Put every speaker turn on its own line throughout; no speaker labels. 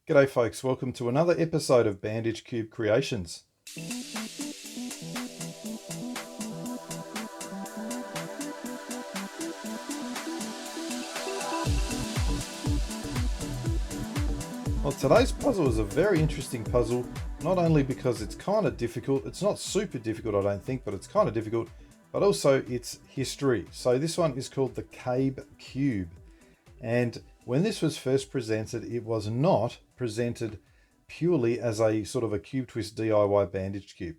G'day folks, welcome to another episode of Bandaged Cube Creations. Well, today's puzzle is a very interesting puzzle, not only because it's kind of difficult, it's not super difficult I don't think, but it's kind of difficult, but also it's history. So this one is called the Cabe Cube, and when this was first presented, it was not presented purely as a sort of a CUBETWIST DIY bandaged cube.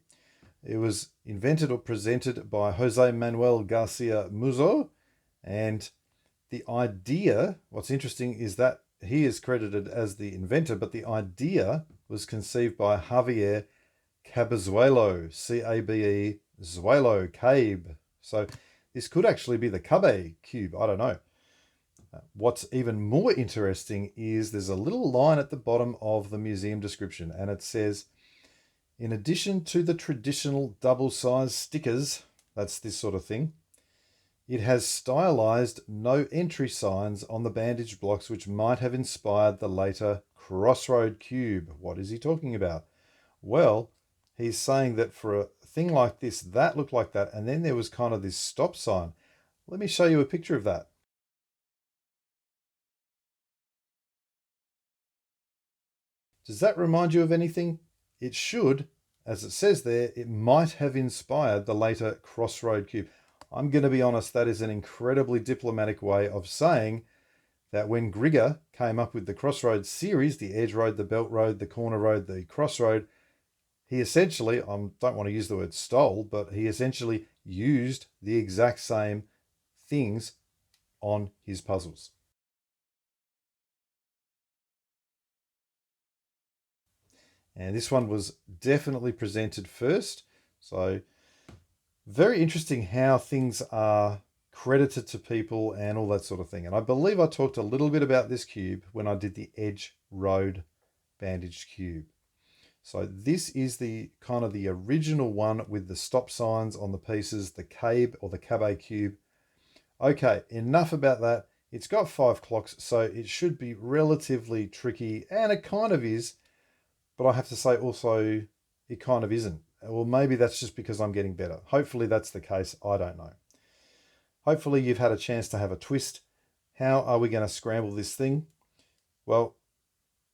It was invented or presented by Jose Manuel Garcia Muzo, and the idea, what's interesting is that he is credited as the inventor, but the idea was conceived by Javier Cabezuelo, C-A-B-E, Zuelo, Cabe. So this could actually be the Cabe Cube, I don't know. What's even more interesting is there's a little line at the bottom of the museum description, and it says, in addition to the traditional double-sized stickers, that's this sort of thing, it has stylized no entry signs on the bandage blocks which might have inspired the later Crossroad Cube. What is he talking about? Well, he's saying that for a thing like this, that looked like that, and then there was kind of this stop sign. Let me show you a picture of that. Does that remind you of anything? It should, as it says there, it might have inspired the later Crossroad Cube. I'm going to be honest, that is an incredibly diplomatic way of saying that when Grigor came up with the Crossroads series, the Edge Road, the Belt Road, the Corner Road, the Crossroad, he essentially, I don't want to use the word stole, but he essentially used the exact same things on his puzzles. And this one was definitely presented first. So very interesting how things are credited to people and all that sort of thing. And I believe I talked a little bit about this cube when I did the Edge Road Bandaged Cube. So this is the kind of the original one with the stop signs on the pieces, the Cabe or the Cabe Cube. Okay, enough about that. It's got 5 clocks, so it should be relatively tricky, and it kind of is. But I have to say also, it kind of isn't. Well, maybe that's just because I'm getting better. Hopefully that's the case. I don't know. Hopefully you've had a chance to have a twist. How are we going to scramble this thing? Well,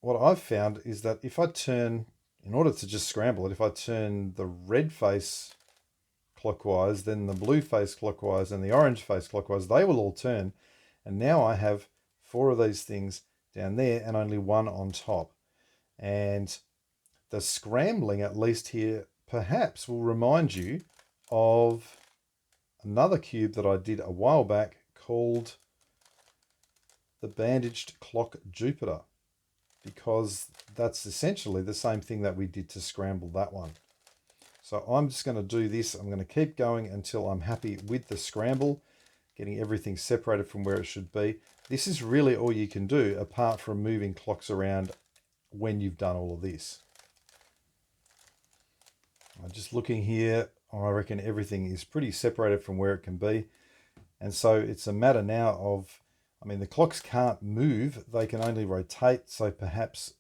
what I've found is that if I turn, in order to just scramble it, if I turn the red face clockwise, then the blue face clockwise, and the orange face clockwise, they will all turn. And now I have 4 of these things down there and only 1 on top. And the scrambling, at least here, perhaps will remind you of another cube that I did a while back called the Bandaged Clock Jupiter, because that's essentially the same thing that we did to scramble that one. So I'm just going to do this. I'm going to keep going until I'm happy with the scramble, getting everything separated from where it should be. This is really all you can do apart from moving clocks around when you've done all of this. I'm just looking here, I reckon everything is pretty separated from where it can be. And so it's a matter now of, I mean, the clocks can't move, they can only rotate. So perhaps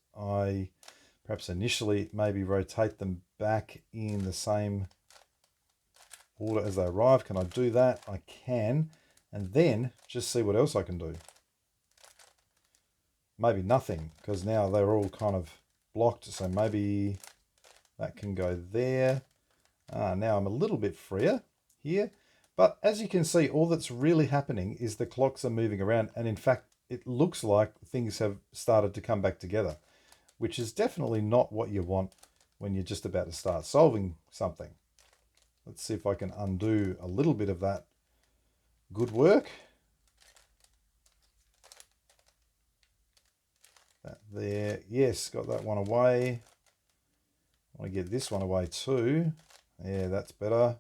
initially maybe rotate them back in the same order as they arrive. Can I do that? I can. And then just see what else I can do. Maybe nothing, because now they're all kind of blocked. So maybe that can go there. Now I'm a little bit freer here. But as you can see, all that's really happening is the clocks are moving around. And in fact, it looks like things have started to come back together, which is definitely not what you want when you're just about to start solving something. Let's see if I can undo a little bit of that good work. That there, yes, got that one away. I want to get this one away too. Yeah, that's better.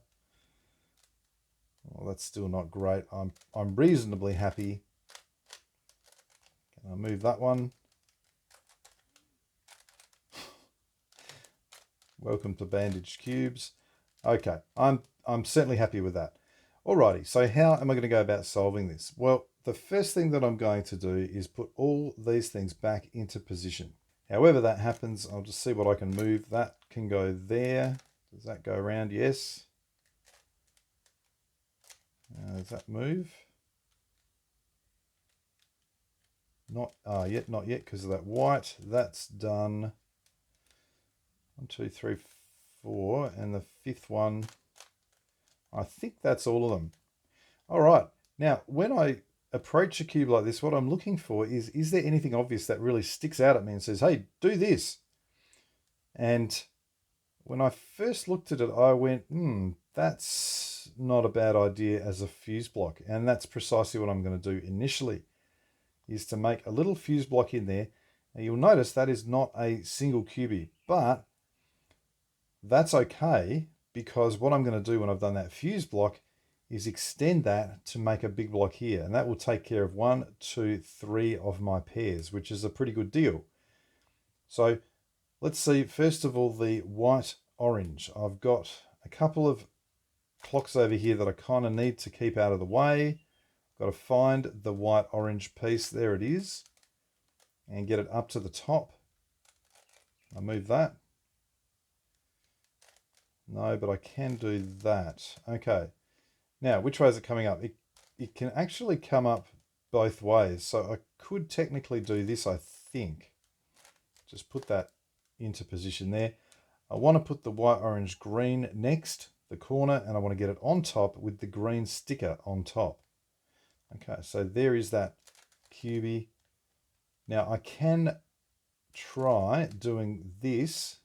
Well, that's still not great. I'm reasonably happy. Can I move that one? Welcome to Bandaged Cubes. Okay, I'm certainly happy with that. Alrighty, so how am I going to go about solving this? Well, the first thing that I'm going to do is put all these things back into position. However that happens, I'll just see what I can move. That can go there. Does that go around? Yes. Does that move? Not yet, not yet, because of that white. That's done. 1, 2, 3, 4, and the fifth one, I think that's all of them. All right, now when I approach a cube like this, what I'm looking for is there anything obvious that really sticks out at me and says, hey, do this? And when I first looked at it, I went, that's not a bad idea as a fuse block. And that's precisely what I'm going to do initially, is to make a little fuse block in there. Now you'll notice that is not a single cubie, but that's okay, because what I'm going to do when I've done that fuse block is extend that to make a big block here. And that will take care of 1, 2, 3 of my pairs, which is a pretty good deal. So let's see, first of all, the white orange. I've got a couple of clocks over here that I kind of need to keep out of the way. Got to find the white orange piece. There it is. And get it up to the top. I'll move that. No, but I can do that. Okay. Now, which way is it coming up? It can actually come up both ways. So I could technically do this, I think. Just put that into position there. I want to put the white, orange, green next, the corner, and I want to get it on top with the green sticker on top. Okay, so there is that cubie. Now I can try doing this,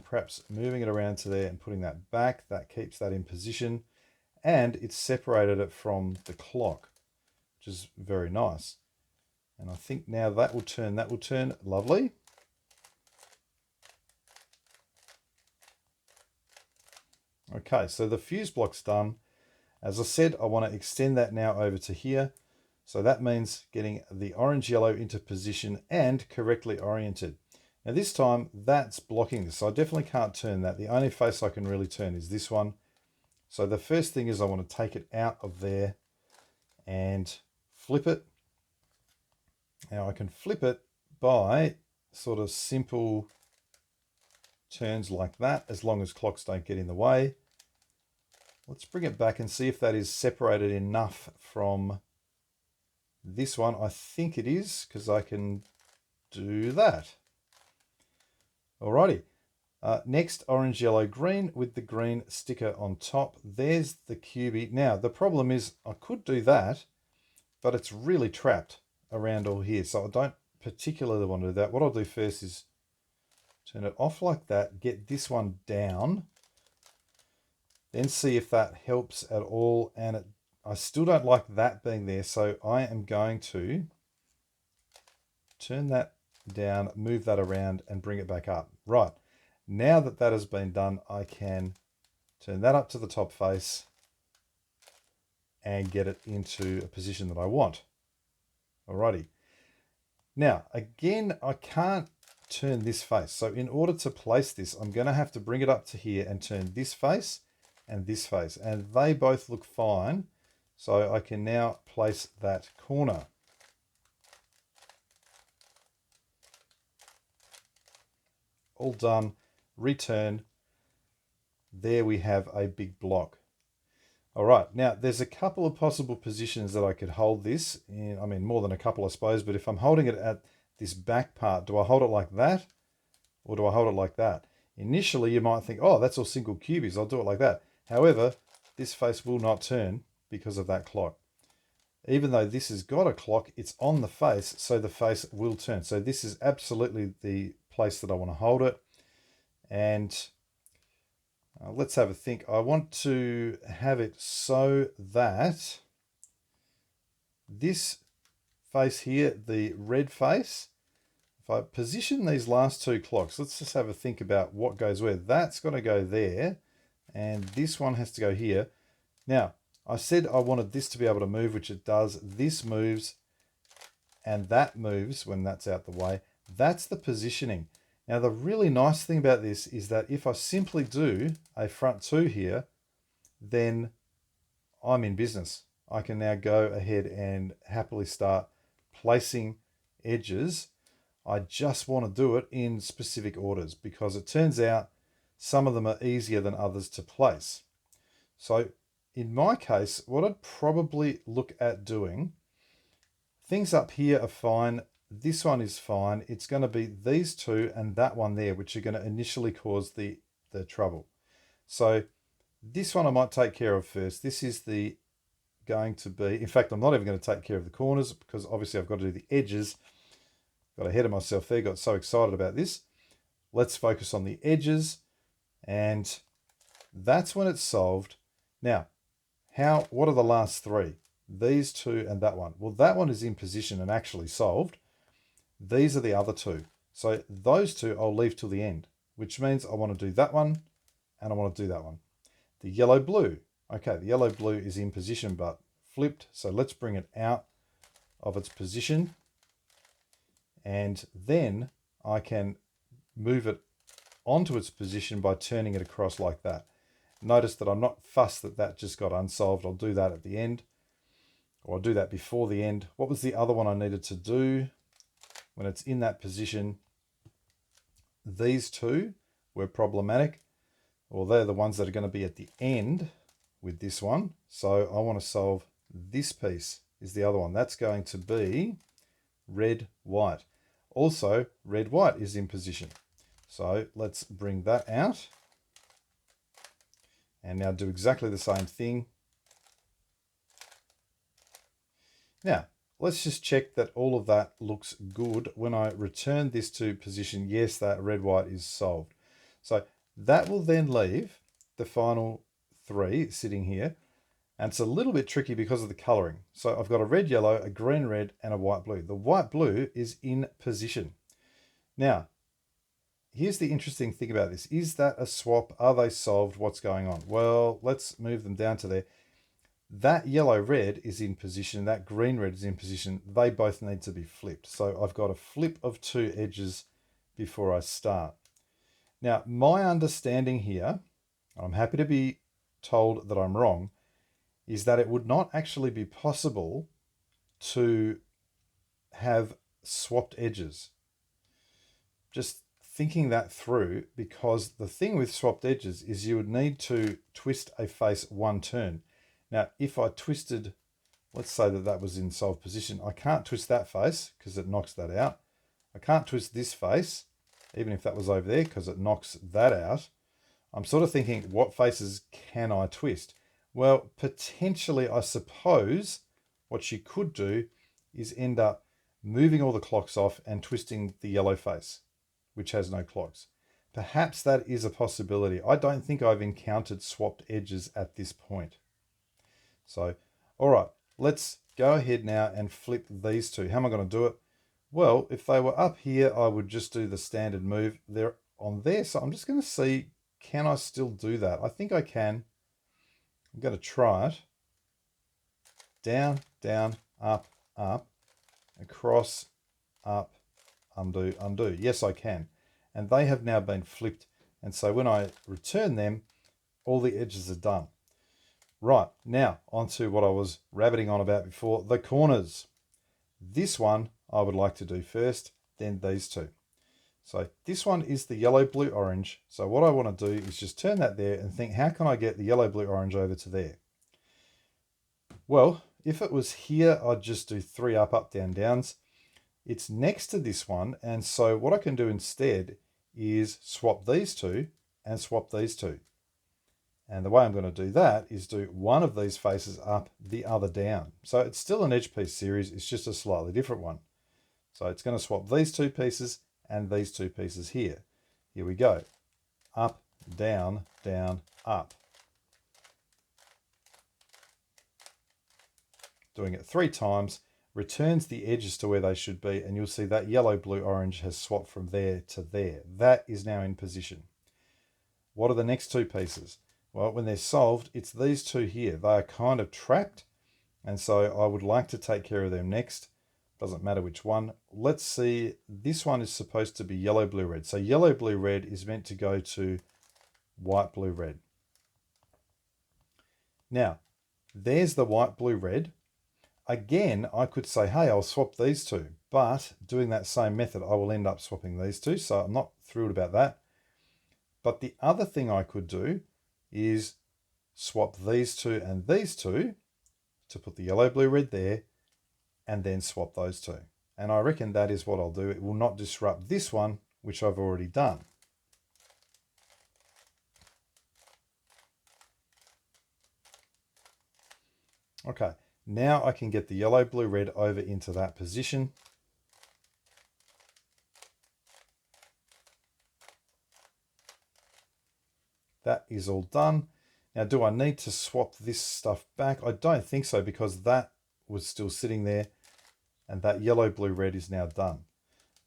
perhaps moving it around to there and putting that back. That keeps that in position, and it's separated it from the clock, which is very nice. And I think now that will turn, lovely. Okay, so the fuse block's done. As I said, I want to extend that now over to here. So that means getting the orange yellow into position and correctly oriented. Now this time that's blocking this, so I definitely can't turn that. The only face I can really turn is this one. So the first thing is I want to take it out of there and flip it. Now I can flip it by sort of simple turns like that, as long as clocks don't get in the way. Let's bring it back and see if that is separated enough from this one. I think it is, because I can do that. Alrighty. Next, orange, yellow, green with the green sticker on top. There's the cubie. Now, the problem is I could do that, but it's really trapped around all here. So I don't particularly want to do that. What I'll do first is turn it off like that, get this one down, then see if that helps at all. And I still don't like that being there, so I am going to turn that down, move that around, and bring it back up. Right, now that that has been done, I can turn that up to the top face and get it into a position that I want. Alrighty. Now, again, I can't turn this face. So in order to place this, I'm going to have to bring it up to here and turn this face and this face. And they both look fine. So I can now place that corner. All done. Return. There we have a big block. All right, now there's a couple of possible positions that I could hold this in. I mean, more than a couple, I suppose, but if I'm holding it at this back part, do I hold it like that or do I hold it like that? Initially, you might think, oh, that's all single cubies, I'll do it like that. However, this face will not turn because of that clock. Even though this has got a clock, it's on the face, so the face will turn. So this is absolutely the place that I want to hold it. And let's have a think. I want to have it so that this face here, the red face, if I position these last two clocks, let's just have a think about what goes where. That's got to go there, and this one has to go here. Now, I said I wanted this to be able to move, which it does. This moves, and that moves when that's out the way. That's the positioning. Now, the really nice thing about this is that if I simply do a front two here, then I'm in business. I can now go ahead and happily start placing edges I just want to do it in specific orders because it turns out some of them are easier than others to place. So in my case, what I'd probably look at doing, things up here are fine. This one is fine. It's going to be these two and that one there, which are going to initially cause the trouble. So this one I might take care of first. This is going to be, in fact, I'm not even going to take care of the corners because obviously I've got to do the edges. Got ahead of myself there, got so excited about this. Let's focus on the edges, and that's when it's solved. Now, what are the last three? These two and that one. Well, that one is in position and actually solved. These are the other two. So those two I'll leave till the end, which means I want to do that one and I want to do that one. The yellow-blue. Okay, the yellow-blue is in position but flipped. So let's bring it out of its position. And then I can move it onto its position by turning it across like that. Notice that I'm not fussed that just got unsolved. I'll do that at the end, or I'll do that before the end. What was the other one I needed to do when it's in that position? These two were problematic, or they're the ones that are going to be at the end with this one. So I want to solve this piece is the other one. That's going to be red, white. Also, red, white is in position. So let's bring that out. And now do exactly the same thing. Now, let's just check that all of that looks good. When I return this to position, yes, that red, white is solved. So that will then leave the final three sitting here. And it's a little bit tricky because of the coloring. So I've got a red, yellow, a green, red, and a white, blue. The white, blue is in position. Now, here's the interesting thing about this. Is that a swap? Are they solved? What's going on? Well, let's move them down to there. That yellow, red is in position. That green, red is in position. They both need to be flipped. So I've got a flip of two edges before I start. Now, my understanding here, I'm happy to be told that I'm wrong, is that it would not actually be possible to have swapped edges. Just thinking that through, because the thing with swapped edges is you would need to twist a face one turn. Now, if I twisted, let's say that was in solved position, I can't twist that face because it knocks that out. I can't twist this face, even if that was over there, because it knocks that out. I'm sort of thinking, what faces can I twist? Well, potentially, I suppose what you could do is end up moving all the clocks off and twisting the yellow face, which has no clocks. Perhaps that is a possibility. I don't think I've encountered swapped edges at this point. So, all right, let's go ahead now and flip these two. How am I going to do it? Well, if they were up here, I would just do the standard move. They're on there, so I'm just going to see, can I still do that? I think I can. I'm going to try it. Down, down, up, up, across, up, undo, undo. Yes, I can. And they have now been flipped. And so when I return them, all the edges are done. Right, now onto what I was rabbiting on about before, the corners. This one I would like to do first, then these two. So this one is the yellow, blue, orange. So what I want to do is just turn that there and think, how can I get the yellow, blue, orange over to there? Well, if it was here, I'd just do 3 up, up, down, downs. It's next to this one. And so what I can do instead is swap these two and swap these two. And the way I'm going to do that is do one of these faces up, the other down. So it's still an edge piece series. It's just a slightly different one. So it's going to swap these two pieces and these two pieces here. Here we go. Up, down, down, up. Doing it 3 times, returns the edges to where they should be, and you'll see that yellow, blue, orange has swapped from there to there. That is now in position. What are the next 2 pieces? Well, when they're solved, it's these 2 here. They are kind of trapped, and so I would like to take care of them next. Doesn't matter which one. Let's see, this one is supposed to be yellow, blue, red. So yellow, blue, red is meant to go to white, blue, red. Now, there's the white, blue, red. Again, I could say, hey, I'll swap these two, but doing that same method, I will end up swapping these two. So I'm not thrilled about that. But the other thing I could do is swap these two and these two to put the yellow, blue, red there, and then swap those two. And I reckon that is what I'll do. It will not disrupt this one, which I've already done. Okay, now I can get the yellow, blue, red over into that position. That is all done. Now, do I need to swap this stuff back? I don't think so, because that was still sitting there, and that yellow, blue, red is now done.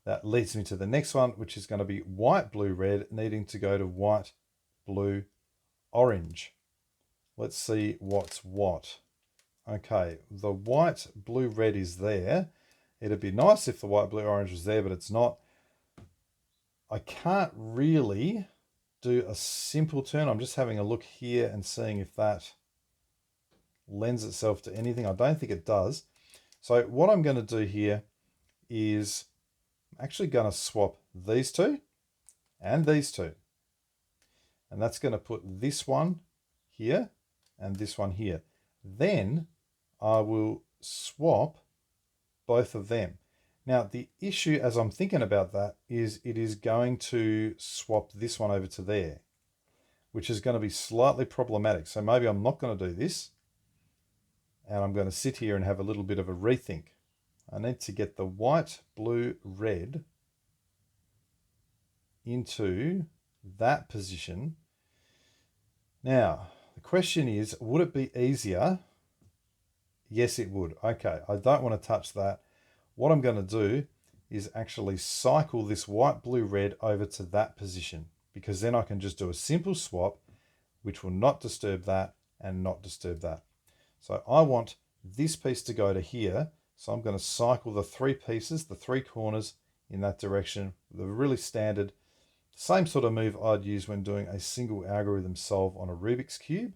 That leads me to the next one, which is going to be white, blue, red, needing to go to white, blue, orange. Let's see what's what. Okay, the white, blue, red is there. It'd be nice if the white, blue, orange was there, but it's not. I can't really do a simple turn. I'm just having a look here and seeing if that lends itself to anything. I don't think it does. So what I'm going to do here is I'm actually going to swap these two and these two. And that's going to put this one here and this one here. Then I will swap both of them. Now, the issue as I'm thinking about that is it is going to swap this one over to there, which is going to be slightly problematic. So maybe I'm not going to do this, and I'm going to sit here and have a little bit of a rethink. I need to get the white, blue, red into that position. Now, the question is, would it be easier? Yes, it would. Okay, I don't want to touch that. What I'm going to do is actually cycle this white, blue, red over to that position, because then I can just do a simple swap, which will not disturb that and not disturb that. So I want this piece to go to here. So I'm going to cycle the three pieces, the three corners in that direction. The really standard, same sort of move I'd use when doing a single algorithm solve on a Rubik's Cube.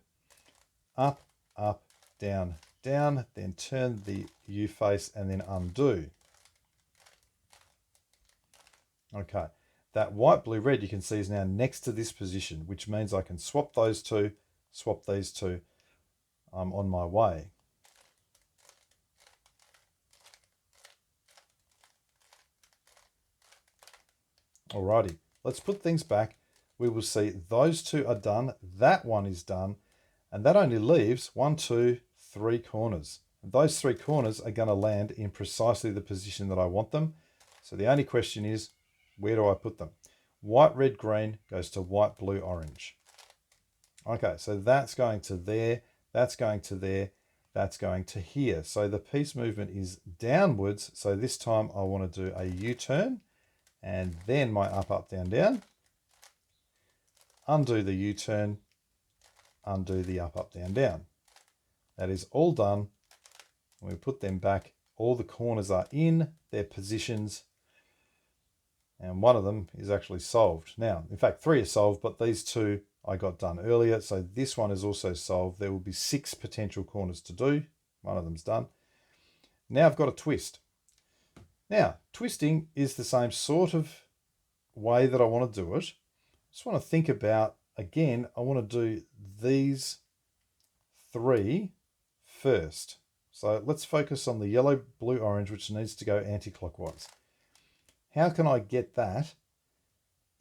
Up, up, down, down, then turn the U face and then undo. Okay, that white, blue, red you can see is now next to this position, which means I can swap those two, swap these two. I'm on my way. Alrighty, let's put things back. We will see those two are done, that one is done, and that only leaves 1, 2, 3 corners. Those 3 corners are going to land in precisely the position that I want them. So the only question is, where do I put them? White, red, green goes to white, blue, orange. Okay, so that's going to there, that's going to there, that's going to here. So the piece movement is downwards. So this time I want to do a U-turn and then my up, up, down, down. Undo the U-turn, undo the up, up, down, down. That is all done. We put them back. All the corners are in their positions. And one of them is actually solved. Now, in fact, 3 are solved, but these 2 I got done earlier. So this one is also solved. There will be 6 potential corners to do. One of them's done. Now I've got a twist. Now, twisting is the same sort of way that I want to do it. I just want to think about, again, I want to do these 3 first. So let's focus on the yellow, blue, orange, which needs to go anti-clockwise. How can I get that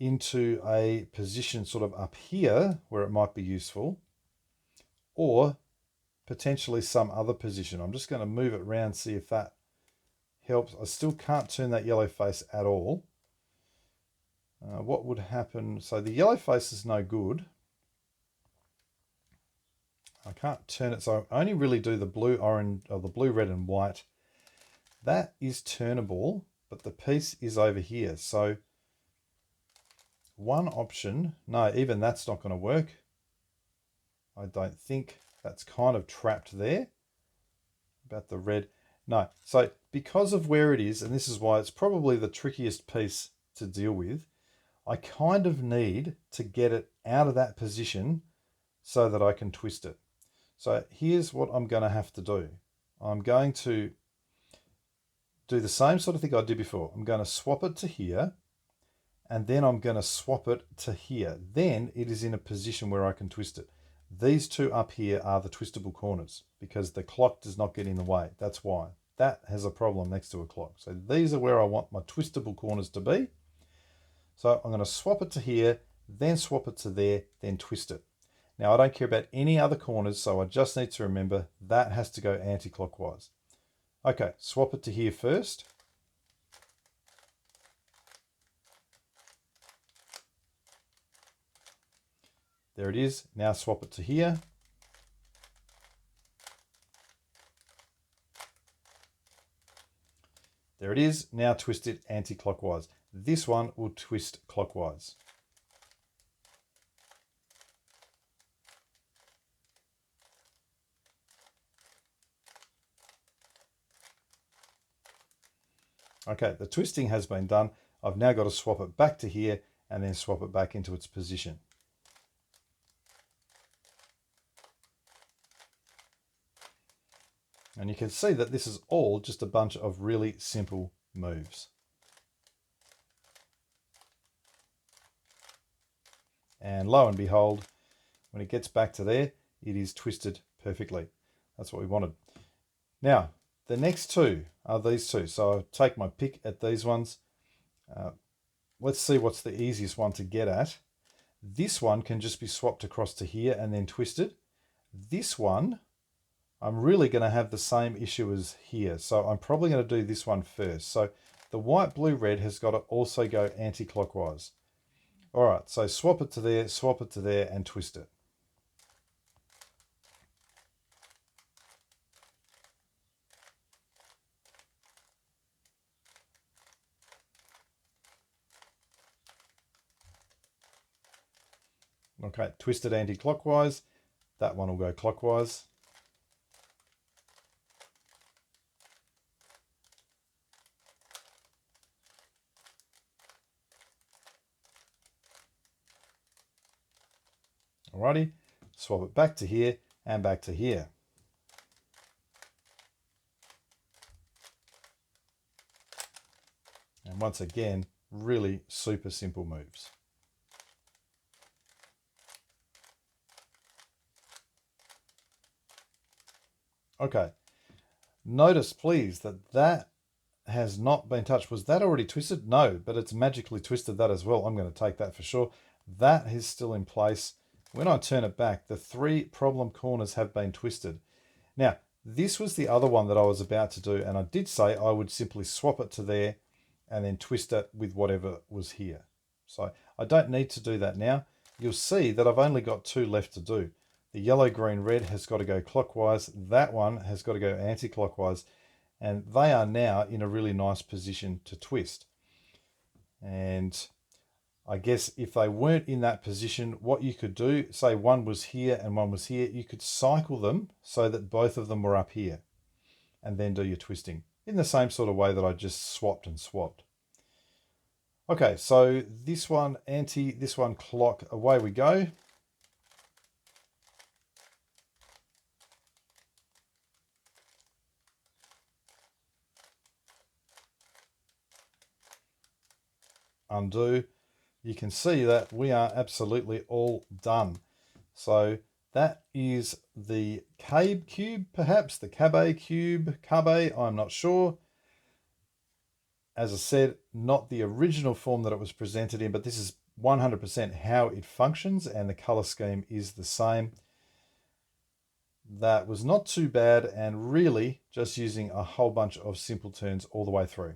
into a position sort of up here where it might be useful, or potentially some other position? I'm just going to move it around, see if that helps. I still can't turn that yellow face at all. What would happen? So the yellow face is no good. I can't turn it, so I only really do the blue, orange, or the blue, red, and white. That is turnable, but the piece is over here. So one option, no, even that's not going to work. I don't think. That's kind of trapped there. About the red. No, so because of where it is, and this is why it's probably the trickiest piece to deal with, I kind of need to get it out of that position so that I can twist it. So here's what I'm going to have to do. I'm going to do the same sort of thing I did before. I'm going to swap it to here, and then I'm going to swap it to here. Then it is in a position where I can twist it. These two up here are the twistable corners because the clock does not get in the way. That's why. That has a problem next to a clock. So these are where I want my twistable corners to be. So I'm going to swap it to here, then swap it to there, then twist it. Now I don't care about any other corners, so I just need to remember that has to go anti-clockwise. Okay, swap it to here first. There it is. Now swap it to here. There it is. Now twist it anti-clockwise. This one will twist clockwise. Okay, the twisting has been done. I've now got to swap it back to here and then swap it back into its position. And you can see that this is all just a bunch of really simple moves. And lo and behold, when it gets back to there, it is twisted perfectly. That's what we wanted. Now, the next two are these two. So I'll take my pick at these ones. Let's see what's the easiest one to get at. This one can just be swapped across to here and then twisted. This one, I'm really going to have the same issue as here. So I'm probably going to do this one first. So the white, blue, red has got to also go anti-clockwise. All right, so swap it to there, and twist it. Okay, twist it anti-clockwise. That one will go clockwise. Alrighty, swap it back to here and back to here. And once again, really super simple moves. Okay, notice please that has not been touched. Was that already twisted? No, but it's magically twisted that as well. I'm going to take that for sure. That is still in place. When I turn it back, the three problem corners have been twisted. Now, this was the other one that I was about to do, and I did say I would simply swap it to there and then twist it with whatever was here. So I don't need to do that now. You'll see that I've only got two left to do. The yellow, green, red has got to go clockwise. That one has got to go anti-clockwise. And they are now in a really nice position to twist. And I guess if they weren't in that position, what you could do, say one was here and one was here, you could cycle them so that both of them were up here. And then do your twisting in the same sort of way that I just swapped and swapped. Okay, so this one anti, this one clock, away we go. Undo. You can see that we are absolutely all done. So that is the Cabe Cube, perhaps the Cabe Cube, Cabe, I'm not sure. As I said, not the original form that it was presented in, but this is 100% how it functions, and the color scheme is the same. That was not too bad, and really just using a whole bunch of simple turns all the way through.